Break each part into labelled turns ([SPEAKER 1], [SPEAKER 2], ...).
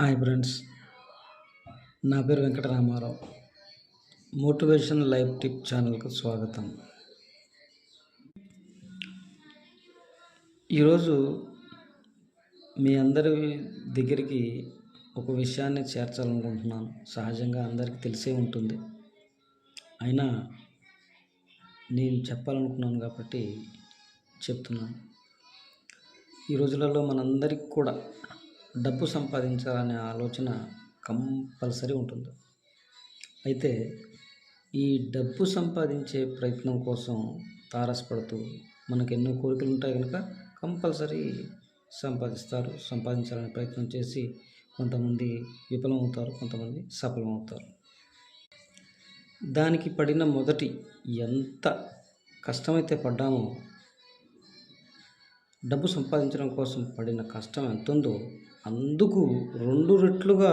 [SPEAKER 1] Hi friends, నా పేరు Venkataramarao. Motivation life tip ఛానల్కు స్వాగతం. ఈరోజు మీ అందరి దగ్గరికి ఒక విషయాన్ని చేర్చాలనుకుంటున్నాను. సహజంగా అందరికీ తెలిసే ఉంటుంది, అయినా నేను చెప్పాలనుకున్నాను కాబట్టి చెప్తున్నాను. ఈ రోజులలో మనందరికి కూడా డబ్బు సంపాదించాలనే ఆలోచన కంపల్సరీ ఉంటుంది. అయితే ఈ డబ్బు సంపాదించే ప్రయత్నం కోసం తారసపడుతూ మనకు ఎన్నో కోరికలు ఉంటాయి కనుక కంపల్సరీ సంపాదించాలనే ప్రయత్నం చేసి కొంతమంది విఫలమవుతారు, కొంతమంది సఫలమవుతారు. దానికి పడిన మొదటి ఎంత కష్టమైతే పడ్డామో, డబ్బు సంపాదించడం కోసం పడిన కష్టం ఎంత ఉందో అందుకు 2 రెట్లుగా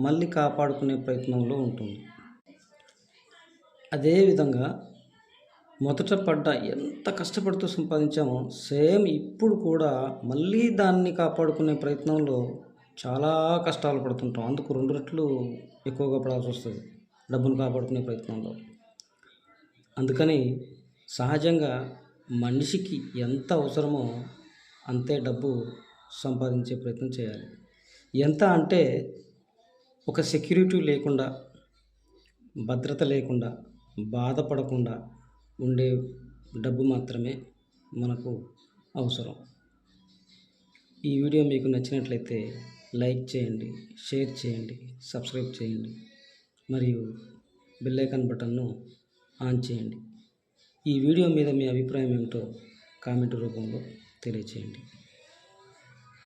[SPEAKER 1] మళ్ళీ కాపాడుకునే ప్రయత్నంలో ఉంటుంది. అదేవిధంగా మొదట పడ్డ ఎంత కష్టపడుతూ సంపాదించామో సేమ్ ఇప్పుడు కూడా మళ్ళీ దాన్ని కాపాడుకునే ప్రయత్నంలో చాలా కష్టాలు పడుతుంటాం. అందుకు 2 రెట్లు ఎక్కువగా పడాల్సి వస్తుంది డబ్బును కాపాడుకునే ప్రయత్నంలో. అందుకని సహజంగా మనిషికి ఎంత అవసరమో అంతే డబ్బు సంపాదించే ప్రయత్నం చేయాలి. ఎంత అంటే ఒక సెక్యూరిటీ లేకుండా, భద్రత లేకుండా, బాధపడకుండా ఉండే డబ్బు మాత్రమే మనకు అవసరం. ఈ వీడియో మీకు నచ్చినట్లయితే లైక్ చేయండి, షేర్ చేయండి, సబ్స్క్రైబ్ చేయండి మరియు బెల్ ఐకాన్ బటన్ను ఆన్ చేయండి. ఈ వీడియో మీద మీ అభిప్రాయం ఏమిటో కామెంట్ రూపంలో తెలియచేయండి.